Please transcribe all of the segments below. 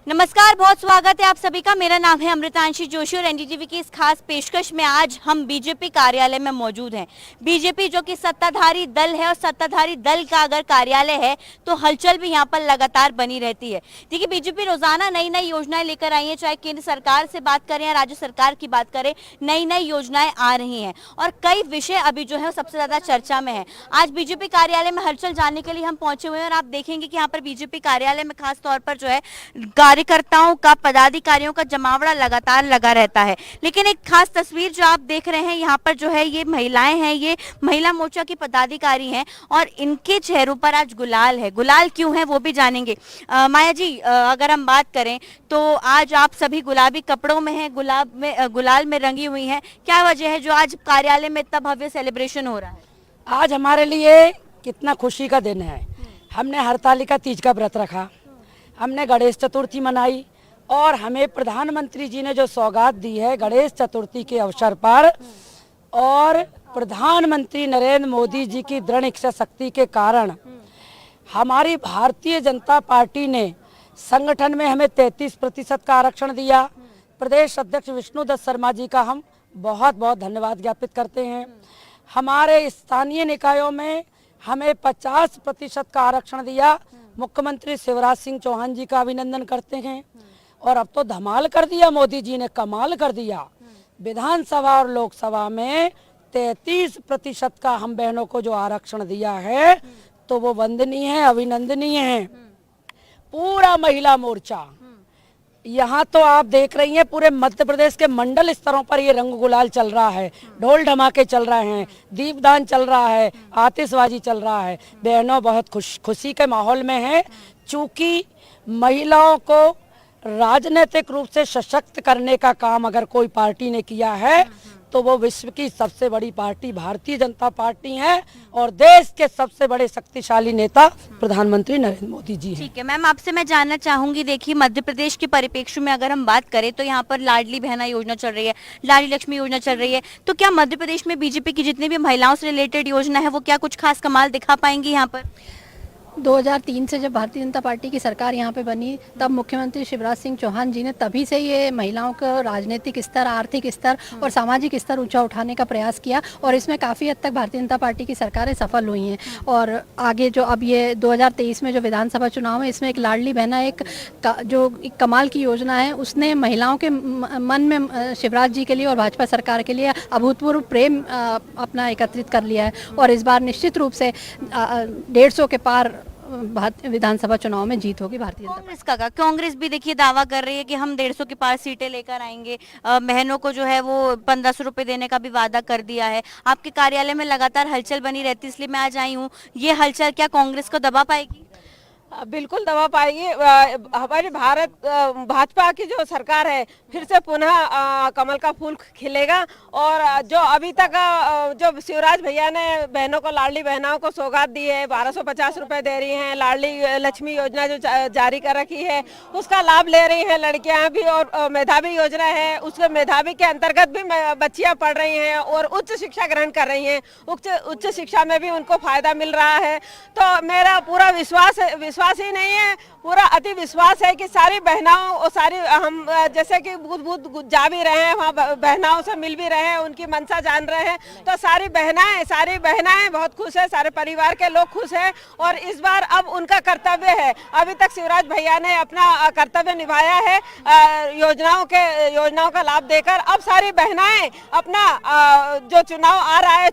नमस्कार, बहुत स्वागत है आप सभी का। मेरा नाम है अमृतांशी जोशी और एनडीटीवी की इस खास पेशकश में आज हम बीजेपी कार्यालय में मौजूद हैं। बीजेपी जो कि सत्ताधारी दल है और सत्ताधारी दल का अगर कार्यालय है तो हलचल भी यहाँ पर लगातार बनी रहती है। देखिए, बीजेपी रोजाना नई नई योजनाएं लेकर आई है, चाहे केंद्र सरकार से बात करें या राज्य सरकार की बात करें, नई नई योजनाएं आ रही हैं और कई विषय अभी जो है सबसे ज्यादा चर्चा में है। आज बीजेपी कार्यालय में हलचल जानने के लिए हम पहुंचे हुए हैं और आप देखेंगे कि यहाँ पर बीजेपी कार्यालय में खास तौर पर जो है कार्यकर्ताओं का, पदाधिकारियों का जमावड़ा लगातार लगा रहता है। लेकिन एक खास तस्वीर जो आप देख रहे हैं यहाँ पर जो है, ये महिलाएं हैं, ये महिला मोर्चा की पदाधिकारी हैं और इनके चेहरों पर आज गुलाल है। गुलाल क्यों है वो भी जानेंगे। माया जी, अगर हम बात करें तो आज आप सभी गुलाबी कपड़ों में हैं, गुलाल में रंगी हुई हैं, क्या वजह है जो आज कार्यालय में इतना भव्य सेलिब्रेशन हो रहा है? आज हमारे लिए कितना खुशी का दिन है। हमने हरतालिका तीज का व्रत रखा, हमने गणेश चतुर्थी मनाई और हमें प्रधानमंत्री जी ने जो सौगात दी है गणेश चतुर्थी के अवसर पर, और प्रधानमंत्री नरेंद्र मोदी जी की दृढ़ इच्छा शक्ति के कारण हमारी भारतीय जनता पार्टी ने संगठन में हमें 33% का आरक्षण दिया। प्रदेश अध्यक्ष विष्णुदत्त शर्मा जी का हम बहुत बहुत धन्यवाद ज्ञापित करते हैं। हमारे स्थानीय निकायों में हमें 50% का आरक्षण दिया। मुख्यमंत्री शिवराज सिंह चौहान जी का अभिनंदन करते हैं। और अब तो धमाल कर दिया, मोदी जी ने कमाल कर दिया। विधानसभा और लोकसभा में 33% का हम बहनों को जो आरक्षण दिया है तो वो वंदनीय है, अभिनंदनीय है। पूरा महिला मोर्चा, यहाँ तो आप देख रही हैं पूरे मध्य प्रदेश के मंडल स्तरों पर ये रंग गुलाल चल रहा है, ढोल धमाके चल रहे हैं, दीपदान चल रहा है, आतिशबाजी चल रहा है। बहनों बहुत खुशी के माहौल में हैं। चूंकि महिलाओं को राजनीतिक रूप से सशक्त करने का काम अगर कोई पार्टी ने किया है तो वो विश्व की सबसे बड़ी पार्टी भारतीय जनता पार्टी है और देश के सबसे बड़े शक्तिशाली नेता प्रधानमंत्री नरेंद्र मोदी जी हैं। ठीक है मैम, आपसे मैं जानना चाहूंगी, देखिए मध्य प्रदेश के परिप्रेक्ष्य में अगर हम बात करें तो यहाँ पर लाडली बहना योजना चल रही है, लाडली लक्ष्मी योजना चल रही है, तो क्या मध्य प्रदेश में बीजेपी की जितनी भी महिलाओं से रिलेटेड योजना है वो क्या कुछ खास कमाल दिखा पाएंगी यहाँ पर? 2003 से जब भारतीय जनता पार्टी की सरकार यहाँ पे बनी तब मुख्यमंत्री शिवराज सिंह चौहान जी ने तभी से ये महिलाओं का राजनीतिक स्तर, आर्थिक स्तर और सामाजिक स्तर ऊंचा उठाने का प्रयास किया और इसमें काफ़ी हद तक भारतीय जनता पार्टी की सरकारें सफल हुई हैं। और आगे जो अब ये 2023 में जो विधानसभा चुनाव है इसमें एक लाडली बहना एक कमाल की योजना है, उसने महिलाओं के मन में शिवराज जी के लिए और भाजपा सरकार के लिए अभूतपूर्व प्रेम अपना एकत्रित कर लिया है। और इस बार निश्चित रूप से 150 के पार विधानसभा चुनाव में जीत होगी भारतीय जनता कांग्रेस का। कांग्रेस भी देखिए दावा कर रही है कि हम 150 के पार सीटें लेकर आएंगे। बहनों को जो है वो 1500 रुपए देने का भी वादा कर दिया है। आपके कार्यालय में लगातार हलचल बनी रहती है, इसलिए मैं आज आई हूँ। ये हलचल क्या कांग्रेस को दबा पाएगी? बिल्कुल दबा पाएगी। हमारी भाजपा की जो सरकार है फिर से पुनः कमल का फूल खिलेगा। और जो अभी तक जो शिवराज भैया ने बहनों को, लाडली बहनाओं को सौगात दी है, 1250 रुपए दे रही हैं, लाडली लक्ष्मी योजना जो जारी कर रखी है उसका लाभ ले रही हैं लड़कियां भी। और मेधावी योजना है, उसके मेधावी के अंतर्गत भी बच्चियां पढ़ रही हैं और उच्च शिक्षा ग्रहण कर रही हैं। उच्च शिक्षा में भी उनको फायदा मिल रहा है। तो मेरा पूरा विश्वास ही नहीं है, पूरा अति विश्वास है कि सारी बहनाओं और सारी हम जैसे कि बुध जा भी रहे हैं, वहाँ बहनाओं से मिल भी रहे हैं, उनकी मंशा जान रहे हैं। तो सारी बहनाएं बहुत खुश है, सारे परिवार के लोग खुश हैं। और इस बार अब उनका कर्तव्य है, अभी तक शिवराज भैया ने अपना कर्तव्य निभाया है योजनाओं का लाभ देकर। अब सारी बहनाएं अपना जो चुनाव आ रहा है,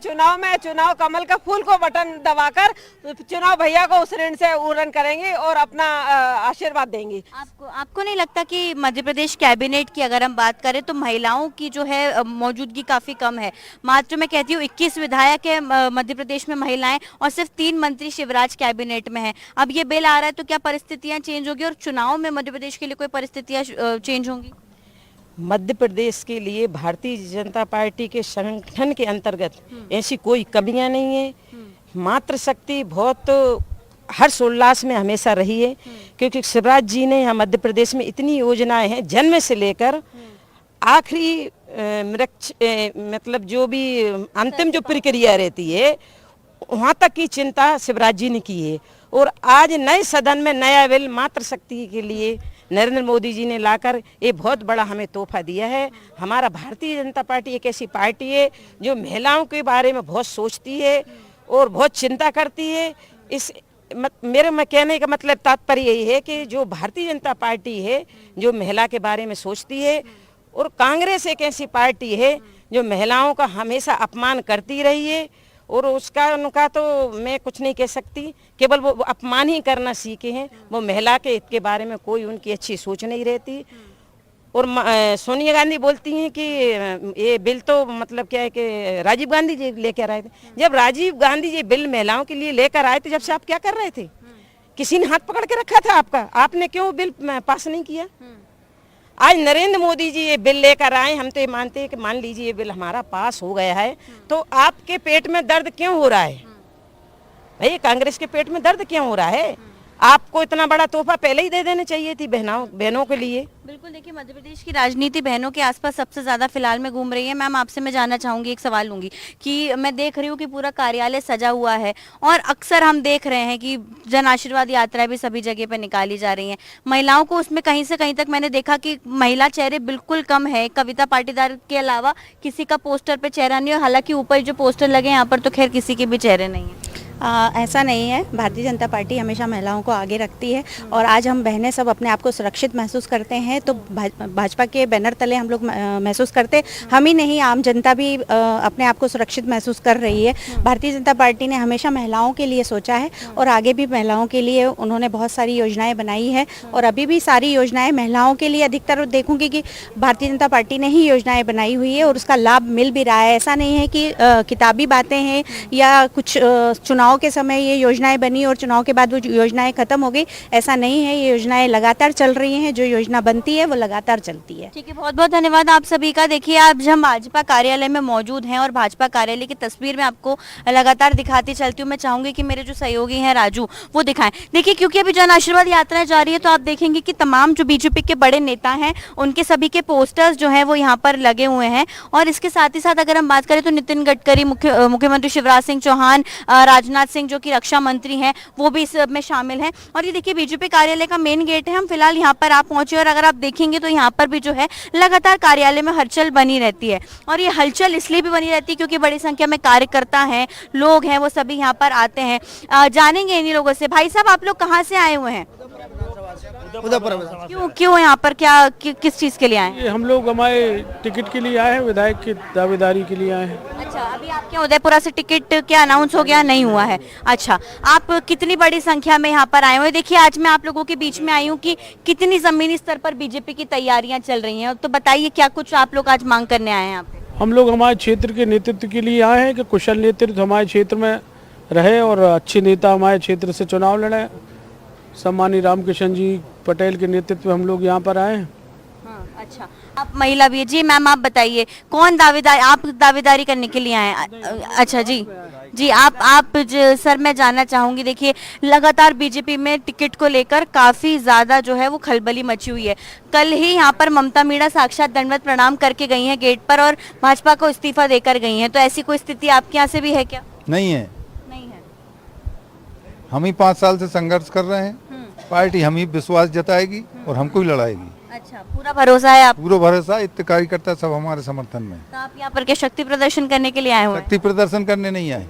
चुनाव कमल का फूल को बटन दबाकर चुनाव भैया को उस ऋण से उड़न करेंगे और अपना आशीर्वाद देंगी। आपको नहीं लगता कि मध्य प्रदेश कैबिनेट की अगर हम बात करें तो महिलाओं की जो है मौजूदगी काफी कम है? मात्र मैं कहती हूँ 21 विधायक है मध्य प्रदेश में महिलाएं और सिर्फ 3 मंत्री शिवराज कैबिनेट में है। अब ये बिल आ रहा है तो क्या परिस्थितियां चेंज होगी और चुनाव में मध्य प्रदेश के लिए कोई परिस्थितियां चेंज होंगी? मध्य प्रदेश के लिए भारतीय जनता पार्टी के संगठन के अंतर्गत ऐसी कोई कमियां नहीं है। मातृशक्ति बहुत हर्षोल्लास में हमेशा रही है, क्योंकि शिवराज जी ने यहाँ मध्य प्रदेश में इतनी योजनाएं हैं, जन्म से लेकर आखिरी मतलब जो भी अंतिम जो प्रक्रिया रहती है वहाँ तक की चिंता शिवराज जी ने की है। और आज नए सदन में नया बिल मातृशक्ति के लिए नरेंद्र मोदी जी ने लाकर ये बहुत बड़ा हमें तोहफा दिया है। हमारा भारतीय जनता पार्टी एक ऐसी पार्टी है जो महिलाओं के बारे में बहुत सोचती है और बहुत चिंता करती है। इस मेरे में कहने का मतलब तात्पर्य यही है कि जो भारतीय जनता पार्टी है जो महिला के बारे में सोचती है, और कांग्रेस एक ऐसी पार्टी है जो महिलाओं का हमेशा अपमान करती रही है, और उनका तो मैं कुछ नहीं कह सकती, केवल वो अपमान ही करना सीखे हैं। वो महिला के हित के बारे में कोई उनकी अच्छी सोच नहीं रहती। और सोनिया गांधी बोलती हैं कि ये बिल तो मतलब क्या है कि राजीव गांधी जी लेकर आए थे। जब राजीव गांधी जी बिल महिलाओं के लिए लेकर आए थे, जब से आप क्या कर रहे थे? किसी ने हाथ पकड़ के रखा था आपका? आपने क्यों बिल पास नहीं किया? आज नरेंद्र मोदी जी ये बिल लेकर आए, हम तो ये मानते हैं कि मान लीजिए ये बिल हमारा पास हो गया है, तो आपके पेट में दर्द क्यों हो रहा है भाई? कांग्रेस के पेट में दर्द क्यों हो रहा है? आपको इतना बड़ा तोहफा पहले ही दे देना चाहिए थी बहनों के लिए। बिल्कुल, देखिए मध्य प्रदेश की राजनीति बहनों के आसपास सबसे ज्यादा फिलहाल में घूम रही है। मैम आपसे मैं जानना चाहूंगी, एक सवाल लूंगी कि मैं देख रही हूँ कि पूरा कार्यालय सजा हुआ है और अक्सर हम देख रहे हैं कि जन आशीर्वाद यात्राएं भी सभी जगह पर निकाली जा रही हैं। महिलाओं को उसमें कहीं से कहीं तक मैंने देखा कि महिला चेहरे बिल्कुल कम है। कविता पाटीदार के अलावा किसी का पोस्टर पे चेहरा नहीं है। हालांकि ऊपर जो पोस्टर लगे यहाँ पर तो खैर किसी के भी चेहरे नहीं है। ऐसा नहीं है। भारतीय जनता पार्टी हमेशा महिलाओं को आगे रखती है और आज हम बहनें सब अपने आप को सुरक्षित महसूस करते हैं, तो भाजपा के बैनर तले हम लोग महसूस करते, हम ही नहीं आम जनता भी अपने आप को सुरक्षित महसूस कर रही है। भारतीय जनता पार्टी ने हमेशा महिलाओं के लिए सोचा है और आगे भी महिलाओं के लिए उन्होंने बहुत सारी योजनाएं बनाई है और अभी भी सारी योजनाएं महिलाओं के लिए अधिकतर देखूंगी कि भारतीय जनता पार्टी ने ही योजनाएं बनाई हुई है और उसका लाभ मिल भी रहा है। ऐसा नहीं है कि किताबी बातें हैं या कुछ चुनाव के समय ये योजनाएं बनी और चुनाव के बाद वो योजनाएं खत्म हो गई, ऐसा नहीं है। ये योजनाएं लगातार चल रही हैं, जो योजना बनती है वो लगातार चलती है। ठीक है, बहुत बहुत धन्यवाद आप सभी का। देखिए आज हम भाजपा कार्यालय में मौजूद हैं और भाजपा कार्यालय की तस्वीर में आपको लगातार दिखाती चलती हूँ। मैं चाहूंगी कि मेरे जो सहयोगी हैं राजू वो दिखाएं। देखिए क्योंकि अभी जन आशीर्वाद यात्रा जारी है तो आप देखेंगे कि तमाम जो बीजेपी के बड़े नेता हैं उनके सभी के पोस्टर्स जो हैं वो यहाँ पर लगे हुए हैं। और इसके साथ ही साथ अगर हम बात करें तो नितिन गडकरी, मुख्यमंत्री शिवराज सिंह चौहान, राजनाथ सिंह जो कि रक्षा मंत्री हैं वो भी इस में शामिल हैं। और ये देखिए बीजेपी कार्यालय का मेन गेट है। हम फिलहाल यहाँ पर आप पहुंचे और अगर आप देखेंगे तो यहाँ पर भी जो है लगातार कार्यालय में हलचल बनी रहती है। और ये हलचल इसलिए भी बनी रहती है क्योंकि बड़ी संख्या में कार्यकर्ता हैं, लोग हैं, वो सभी यहाँ पर आते हैं। जानेंगे इन्हीं लोगों से। भाई साहब आप लोग कहाँ से आए हुए हैं? क्यों यहाँ पर किस चीज के लिए आए हैं? हम लोग हमारे टिकट के लिए आए हैं, विधायक की दावेदारी के लिए आए हैं। अच्छा, अभी आपके उदयपुरा से टिकट क्या अनाउंस हो गया? नहीं हुआ है। अच्छा, आप कितनी बड़ी संख्या में यहाँ पर आए हुए? देखिए आज मैं आप लोगों के बीच में आई हूँ कि कितनी जमीनी स्तर पर बीजेपी की तैयारियां चल रही हैं, तो बताइए क्या कुछ आप लोग आज मांग करने आए हैं यहाँ पे? हम लोग हमारे क्षेत्र के नेतृत्व के लिए आए हैं कि कुशल नेतृत्व हमारे क्षेत्र में रहे और अच्छे नेता हमारे क्षेत्र से चुनाव लड़े। सम्मानीय रामकिशन जी पटेल के नेतृत्व में हम लोग यहाँ पर आए हैं। अच्छा, आप महिला भी? जी मैम आप बताइए कौन आप दावेदारी करने के लिए आए हैं? अच्छा जी आप सर मैं जानना चाहूंगी। देखिए लगातार बीजेपी में टिकट को लेकर काफी ज्यादा जो है वो खलबली मची हुई है। कल ही यहाँ पर ममता मीणा साक्षात दंडवत प्रणाम करके गई हैं गेट पर और भाजपा को इस्तीफा देकर गई हैं, तो ऐसी कोई स्थिति आपके यहाँ से भी है क्या? नहीं है। नहीं है। हम ही 5 साल से संघर्ष कर रहे हैं, पार्टी हम ही विश्वास जताएगी और हमको ही लड़ाएगी। अच्छा, पूरा भरोसा है आप? पूरा भरोसा, इतने कार्यकर्ता सब हमारे समर्थन में। तो आप यहाँ पर के शक्ति प्रदर्शन करने के लिए आए हुए हैं? शक्ति प्रदर्शन करने नहीं आए,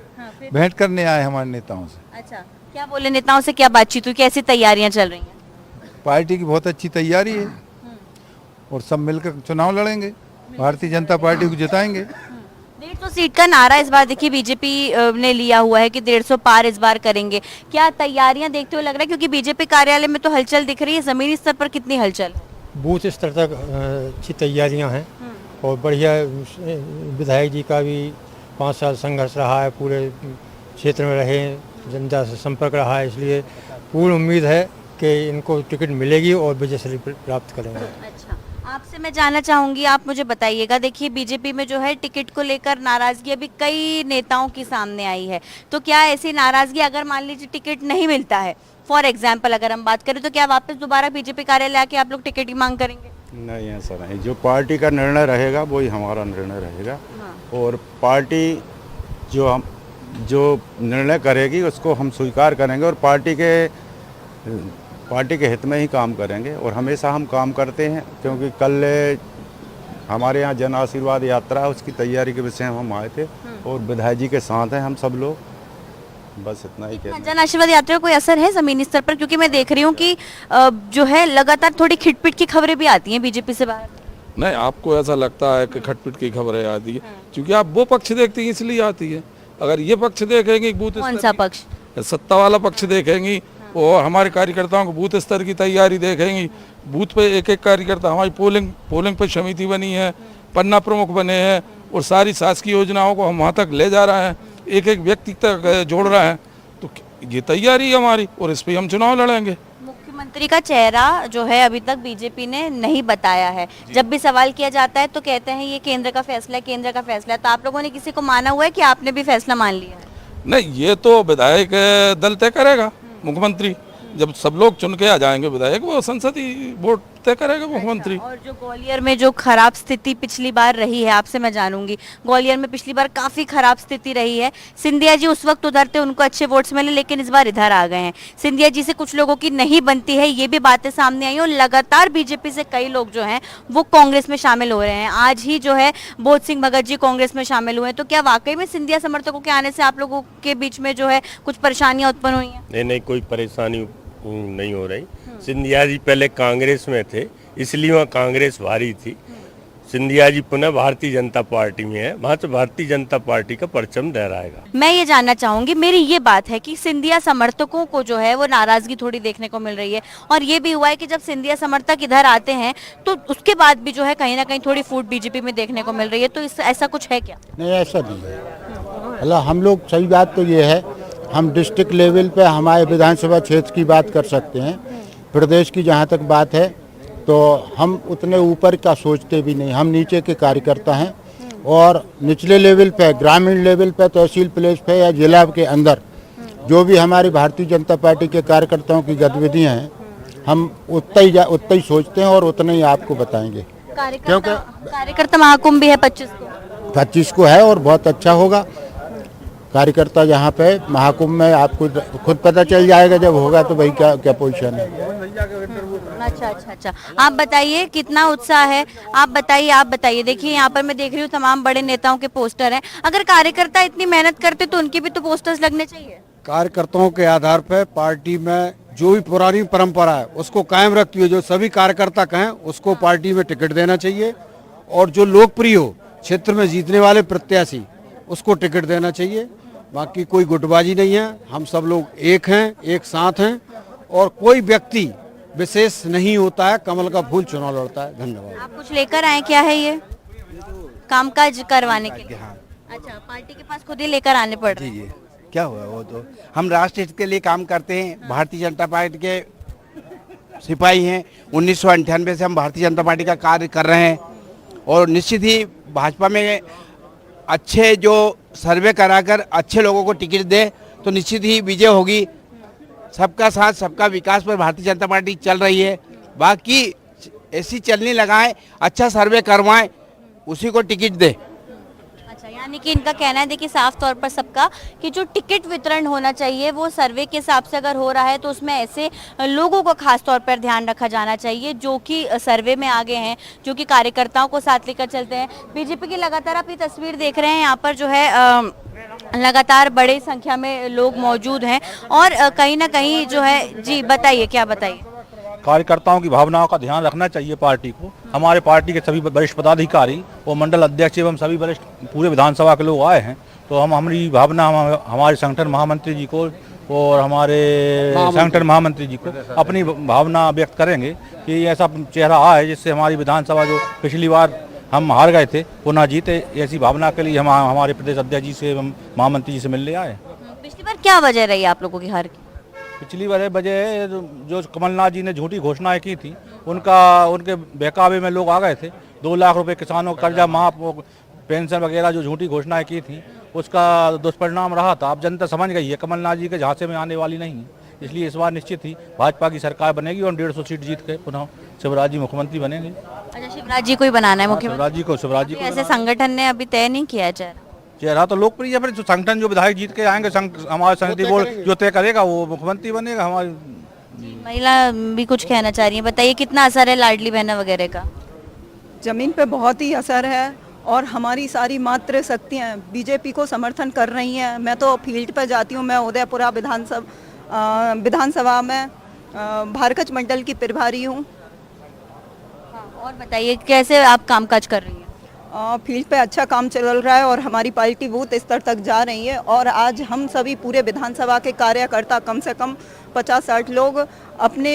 भेंट करने आए हमारे नेताओं से। अच्छा, क्या बोले नेताओं से? क्या बातचीत हुई? कैसी तैयारियां चल रही हैं? पार्टी की बहुत अच्छी तैयारी है और सब मिलकर चुनाव लड़ेंगे, भारतीय जनता पार्टी को जिताएंगे। 150 सीट का नारा इस बार देखिए बीजेपी ने लिया हुआ है कि 150 पार इस बार करेंगे। क्या तैयारियां देखते हुए लग रहा है? क्योंकि बीजेपी कार्यालय में तो हलचल दिख रही है, जमीनी स्तर पर कितनी हलचल है? बूथ स्तर तक अच्छी तैयारियां हैं और बढ़िया। विधायक जी का भी 5 साल संघर्ष रहा है, पूरे क्षेत्र में रहे, जनता से संपर्क रहा है, इसलिए पूर्ण उम्मीद है कि इनको टिकट मिलेगी और विजय प्राप्त करेंगे। अच्छा, आपसे मैं जानना चाहूंगी, आप मुझे बताइएगा। देखिए बीजेपी में जो है टिकट को लेकर नाराजगी अभी कई नेताओं की सामने आई है, तो क्या ऐसी नाराजगी अगर मान लीजिए टिकट नहीं मिलता है, फॉर एग्जाम्पल अगर हम बात करें, तो क्या वापस दोबारा बीजेपी कार्यालय आके आप लोग टिकट की मांग करेंगे? नहीं, ऐसा नहीं। जो पार्टी का निर्णय रहेगा वही हमारा निर्णय रहेगा। और पार्टी जो निर्णय करेगी उसको हम स्वीकार करेंगे और पार्टी के पार्टी के हित में ही काम करेंगे और हमेशा हम काम करते हैं, क्योंकि कल हमारे यहाँ जन आशीर्वाद यात्रा है, उसकी तैयारी के विषय में हम आए थे और विधायक जी के साथ हैं हम सब लोग। बस इतना ही कहना। जन आशीर्वाद यात्रा का कोई असर है जमीनी स्तर पर? क्योंकि मैं देख रही हूँ कि जो है लगातार थोड़ी खिटपिट की खबरें भी आती हैं बीजेपी से बाहर। नहीं, आपको ऐसा लगता है कि खटपिट की खबरें आती है क्योंकि आप वो पक्ष देखती हैं इसलिए आती है। अगर ये पक्ष देखेंगे बूथ कौन सा पक्ष? सत्ता वाला पक्ष देखेंगी और हमारे कार्यकर्ताओं को बूथ स्तर की तैयारी देखेंगी, बूथ पे एक एक कार्यकर्ता, हमारी पोलिंग पे समिति बनी है, पन्ना प्रमुख बने हैं और सारी शासकीय योजनाओं को हम वहाँ तक ले जा रहे हैं, एक एक व्यक्ति तक जोड़ रहे हैं। तो ये तैयारी है हमारी और इस पर हम चुनाव लड़ेंगे। मुख्यमंत्री का चेहरा जो है अभी तक बीजेपी ने नहीं बताया है। जब भी सवाल किया जाता है तो कहते हैं ये केंद्र का फैसला है, केंद्र का फैसला है। तो आप लोगों ने किसी को माना हुआ है कि आपने भी फैसला मान लिया है? नहीं, ये तो विधायक दल तय करेगा। मुख्यमंत्री जब सब लोग चुन के आ जाएंगे विधायक, वो संसदीय वोट तय करेगा मुख्यमंत्री। और जो ग्वालियर में जो खराब स्थिति पिछली बार रही है, आपसे मैं जानूंगी, ग्वालियर में पिछली बार काफी खराब स्थिति रही है। सिंधिया जी उस वक्त उधर थे, उनको अच्छे वोट्स मिले, लेकिन इस बार इधर आ गए हैं। सिंधिया जी से कुछ लोगों की नहीं बनती है, ये भी बातें सामने आई और लगातार बीजेपी से कई लोग जो हैं वो कांग्रेस में शामिल हो रहे हैं। आज ही जो है बोध सिंह भगत जी कांग्रेस में शामिल हुए हैं। तो क्या वाकई में सिंधिया समर्थकों के आने से आप लोगों के बीच में जो है कुछ परेशानियां उत्पन्न हुई हैं? नहीं, कोई परेशानी नहीं हो रही। सिंधिया जी पहले कांग्रेस में थे, इसलिए वहाँ कांग्रेस भारी थी। सिंधिया जी पुनः भारतीय जनता पार्टी में है, वहाँ से भारतीय जनता पार्टी का परचम लहराएगा। मैं ये जानना चाहूंगी, मेरी ये बात है कि सिंधिया समर्थकों को जो है वो नाराजगी थोड़ी देखने को मिल रही है और ये भी हुआ है कि जब सिंधिया समर्थक इधर आते हैं तो उसके बाद भी जो है कहीं ना कहीं थोड़ी फूट बीजेपी में देखने को मिल रही है। तो ऐसा कुछ है क्या? नहीं, ऐसा नहीं है। हम लोग, सही बात तो ये है, हम डिस्ट्रिक्ट लेवल पे हमारे विधानसभा क्षेत्र की बात कर सकते हैं। प्रदेश की जहाँ तक बात है तो हम उतने ऊपर का सोचते भी नहीं, हम नीचे के कार्यकर्ता हैं और निचले लेवल पे, ग्रामीण लेवल पे, तहसील प्लेस पे या जिला के अंदर जो भी हमारी भारतीय जनता पार्टी के कार्यकर्ताओं की गतिविधियाँ हैं, हम उतना ही सोचते हैं और उतना ही आपको बताएंगे। क्योंकि कार्यकर्ता महाकुंभ भी है 25 को है और बहुत अच्छा होगा। कार्यकर्ता यहाँ पे महाकुंभ में आपको खुद पता चल जाएगा जब होगा तो भाई क्या पोजीशन है। अच्छा, आप बताइए कितना उत्साह है? आप बताइए। देखिए यहाँ पर मैं देख रही हूँ तमाम बड़े नेताओं के पोस्टर हैं। अगर कार्यकर्ता इतनी मेहनत करते तो उनके भी तो पोस्टर्स लगने चाहिए। कार्यकर्ताओं के आधार पर पार्टी में जो भी पुरानी परंपरा है उसको कायम रखती हुए जो सभी कार्यकर्ता कहें उसको पार्टी में टिकट देना चाहिए और जो लोकप्रिय हो, क्षेत्र में जीतने वाले प्रत्याशी, उसको टिकट देना चाहिए। बाकी कोई गुटबाजी नहीं है, हम सब लोग एक हैं, एक साथ हैं और कोई व्यक्ति विशेष नहीं होता है, कमल का फूल चुनाव लड़ता है। धन्यवाद। आप कुछ लेकर आए? क्या है ये? कामकाज करवाने के लिए? अच्छा, पार्टी के पास खुद ही लेकर आने पड़ रहे हैं। क्या हुआ? वो तो हम राष्ट्र हित के लिए काम करते हैं, भारतीय जनता पार्टी के सिपाही हैं। 1998 से हम भारतीय जनता पार्टी का कार्य कर रहे हैं और निश्चित ही भाजपा में अच्छे जो सर्वे कराकर अच्छे लोगों को टिकट दे तो निश्चित ही विजय होगी। सबका साथ सबका विकास पर भारतीय जनता पार्टी चल रही है। बाकी ऐसी चलने लगाएं, अच्छा सर्वे करवाएं, उसी को टिकट दे। अच्छा, यानी कि इनका कहना है, देखिए साफ तौर पर सबका, कि जो टिकट वितरण होना चाहिए वो सर्वे के हिसाब से अगर हो रहा है तो उसमें ऐसे लोगों को खास तौर पर ध्यान रखा जाना चाहिए जो कि सर्वे में आगे हैं, जो कि कार्यकर्ताओं को साथ लेकर चलते हैं। बीजेपी की लगातार आप ये तस्वीर देख रहे हैं, यहाँ पर जो है लगातार बड़ी संख्या में लोग मौजूद हैं और कहीं ना कहीं जो है, जी बताइए, क्या बताइए? कार्यकर्ताओं की भावनाओं का ध्यान रखना चाहिए पार्टी को। हमारे पार्टी के सभी वरिष्ठ पदाधिकारी और मंडल अध्यक्ष एवं सभी वरिष्ठ पूरे विधानसभा के लोग आए हैं, तो हम हमारी भावना हमारे संगठन महामंत्री जी को और हमारे संगठन महामंत्री जी को अपनी भावना व्यक्त करेंगे कि ऐसा चेहरा आए जिससे हमारी विधानसभा जो पिछली बार हम हार गए थे वो ना जीते। ऐसी भावना के लिए हम हमारे प्रदेश अध्यक्ष जी से एवं महामंत्री जी से मिलने आए। पिछली बार क्या वजह रही आप लोगों की हार की? पिछली वजह जो कमलनाथ जी ने झूठी घोषणाएं की थी उनके बहकावे में लोग आ गए थे। 2 लाख रुपए किसानों का कर्जा माफ, पेंशन वगैरह जो झूठी घोषणाएं की थी उसका दुष्परिणाम रहा था। अब जनता समझ गई है कमलनाथ जी के झांसे में आने वाली नहीं है, इसलिए इस बार निश्चित ही भाजपा की सरकार बनेगी और 150 सीट जीत के पुनः शिवराज जी मुख्यमंत्री बनेंगे। अच्छा, शिवराज जी को ही बनाना है मुख्यमंत्री? शिवराज जी को ऐसे संगठन ने अभी तय नहीं किया है चेहरा तो लोकप्रिय है, फिर जो संगठन जो विधायक जीत के आएंगे हमारे समिति बोर्ड जो तय करेगा वो मुख्यमंत्री बनेगा। हमारी महिला भी कुछ कहना चाह रही है, बताइए कितना असर है लाडली बहना वगैरह का? ज़मीन पे बहुत ही असर है और हमारी सारी मातृ शक्तियाँ बीजेपी को समर्थन कर रही हैं। मैं तो फील्ड पर जाती हूँ, मैं उदयपुरा विधानसभा में भारकच मंडल की प्रभारी हूँ। और बताइए कैसे आप कामकाज कर रही हैं? फील्ड पे अच्छा काम चल रहा है और हमारी पार्टी बूथ स्तर तक जा रही है और आज हम सभी पूरे विधानसभा के कार्यकर्ता कम से कम 50-60 लोग अपने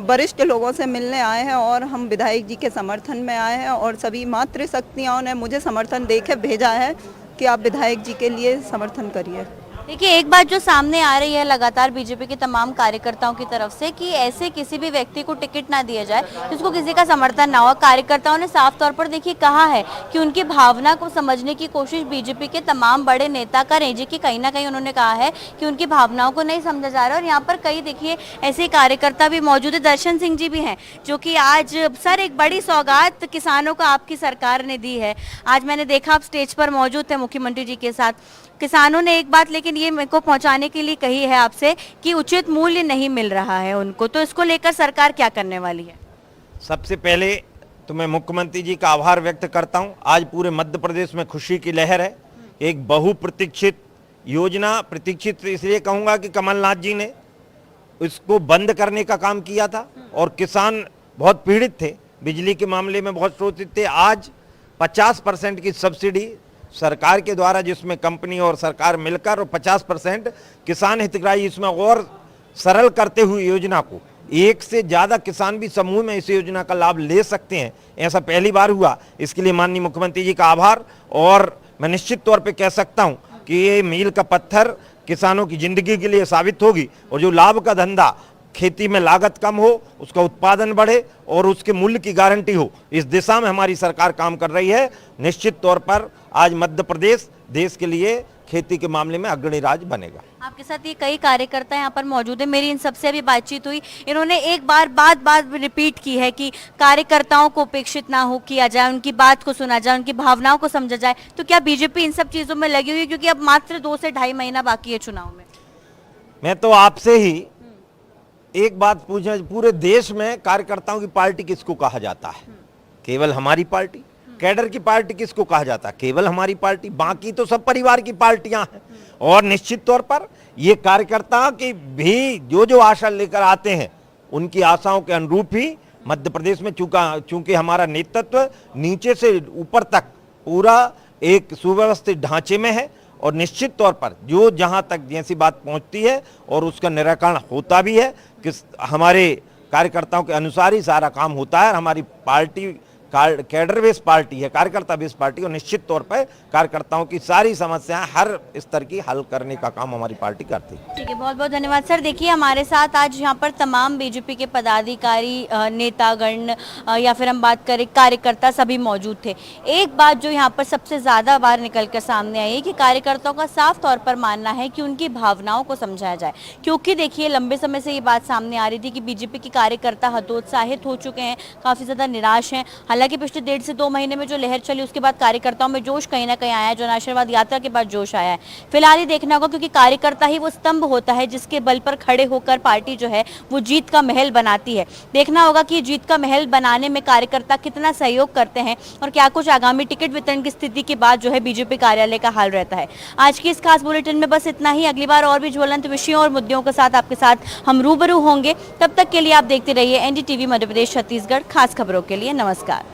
वरिष्ठ लोगों से मिलने आए हैं और हम विधायक जी के समर्थन में आए हैं और सभी मातृ शक्तियों ने मुझे समर्थन देके भेजा है कि आप विधायक जी के लिए समर्थन करिए। देखिए, एक बात जो सामने आ रही है लगातार बीजेपी के तमाम कार्यकर्ताओं की तरफ से कि ऐसे किसी भी व्यक्ति को टिकट ना दिया जाए जिसको किसी का समर्थन ना हो। कार्यकर्ताओं ने साफ तौर पर देखिए कहा है कि उनकी भावना को समझने की कोशिश बीजेपी के तमाम बड़े नेता करें, जी कि कहीं ना कहीं उन्होंने कहा है कि उनकी भावनाओं को नहीं समझा जा रहा है। और यहाँ पर कई देखिए ऐसे कार्यकर्ता भी मौजूद है, दर्शन सिंह जी भी हैं, जो कि आज सर एक बड़ी सौगात किसानों को आपकी सरकार ने दी है। आज मैंने देखा आप स्टेज पर मौजूद थे मुख्यमंत्री जी के साथ। किसानों ने एक बात लेकिन ये मेरे को पहुंचाने के लिए कही है आपसे कि उचित मूल्य नहीं मिल रहा है उनको, तो इसको लेकर सरकार क्या करने वाली है? सबसे पहले तो मैं मुख्यमंत्री जी का आभार व्यक्त करता हूं। आज पूरे मध्य प्रदेश में खुशी की लहर है। एक बहुप्रतीक्षित योजना, प्रतीक्षित इसलिए कहूँगा कि कमलनाथ जी ने इसको बंद करने का काम किया था और किसान बहुत पीड़ित थे, बिजली के मामले में बहुत शोषित थे। आज 50% की सब्सिडी सरकार के द्वारा, जिसमें कंपनी और सरकार मिलकर, और 50% किसान हितग्राही, इसमें और सरल करते हुए योजना को एक से ज़्यादा किसान भी समूह में इस योजना का लाभ ले सकते हैं, ऐसा पहली बार हुआ। इसके लिए माननीय मुख्यमंत्री जी का आभार। और मैं निश्चित तौर पे कह सकता हूं कि ये मील का पत्थर किसानों की जिंदगी के लिए साबित होगी और जो लाभ का धंधा, खेती में लागत कम हो, उसका उत्पादन बढ़े और उसके मूल्य की गारंटी हो, इस दिशा में हमारी सरकार काम कर रही है। निश्चित तौर पर आज मध्य प्रदेश देश के लिए खेती के मामले में अग्रणी राज्य बनेगा। आपके साथ ये कई कार्यकर्ता यहाँ पर मौजूद है, मेरी इन सबसे अभी बातचीत हुई। इन्होंने एक बार बात रिपीट की है कि कार्यकर्ताओं को उपेक्षित ना हो किया जाए, उनकी बात को सुना जाए, उनकी भावनाओं को समझा जाए। तो क्या बीजेपी इन सब चीजों में लगी हुई है, क्योंकि अब मात्र 2 से 2.5 महीना बाकी है चुनाव में? मैं तो आपसे ही एक बात पूछना, पूरे देश में कार्यकर्ताओं की पार्टी किसको कहा जाता है? केवल हमारी पार्टी। कैडर की पार्टी किसको कहा जाता है? केवल हमारी पार्टी। बाकी तो सब परिवार की पार्टियां हैं। और निश्चित तौर पर ये कार्यकर्ता की भी जो आशा लेकर आते हैं, उनकी आशाओं के अनुरूप ही मध्य प्रदेश में चूंकि हमारा नेतृत्व नीचे से ऊपर तक पूरा एक सुव्यवस्थित ढांचे में है और निश्चित तौर पर जो जहां तक जैसी बात पहुंचती है और उसका निराकरण होता भी है कि हमारे कार्यकर्ताओं के अनुसार ही सारा काम होता है। हमारी पार्टी कैडर बेस्ड पार्टी है, कार्यकर्ता बेस्ड पार्टी, और निश्चित तौर पर कार्यकर्ताओं की सारी समस्याएं हर स्तर की हल करने का काम हमारी पार्टी करती है। ठीक है, बहुत बहुत धन्यवाद सर। देखिए, हमारे साथ आज यहाँ पर तमाम बीजेपी के पदाधिकारी, नेतागण या फिर हम बात करें कार्यकर्ता, सभी मौजूद थे। एक बात जो यहाँ पर सबसे ज़्यादा बार निकल कर सामने आई है कि कार्यकर्ताओं का साफ तौर पर मानना है कि उनकी भावनाओं को समझाया जाए, क्योंकि देखिए लंबे समय से ये बात सामने आ रही थी कि बीजेपी के कार्यकर्ता हतोत्साहित हो चुके हैं, काफ़ी ज़्यादा निराश हैं। हालांकि पिछले 1.5 से 2 महीने में जो लहर चली उसके बाद कार्यकर्ताओं में जोश कहीं ना कहीं आया है, जन आशीर्वाद यात्रा के बाद जोश आया है। फिलहाल ही देखना होगा, क्योंकि कार्यकर्ता ही वो स्तंभ होता है जिसके बल पर खड़े होकर पार्टी जो है वो जीत का महल बनाती है। देखना होगा कि जीत का महल बनाने में कार्यकर्ता कितना सहयोग करते हैं और क्या कुछ आगामी टिकट वितरण की स्थिति के बाद जो है बीजेपी कार्यालय का हाल रहता है। आज की इस खास बुलेटिन में बस इतना ही। अगली बार और भी ज्वलंत विषयों और मुद्दों के साथ आपके साथ हम रूबरू होंगे। तब तक के लिए आप देखते रहिए NDTV मध्य प्रदेश छत्तीसगढ़। खास खबरों के लिए नमस्कार।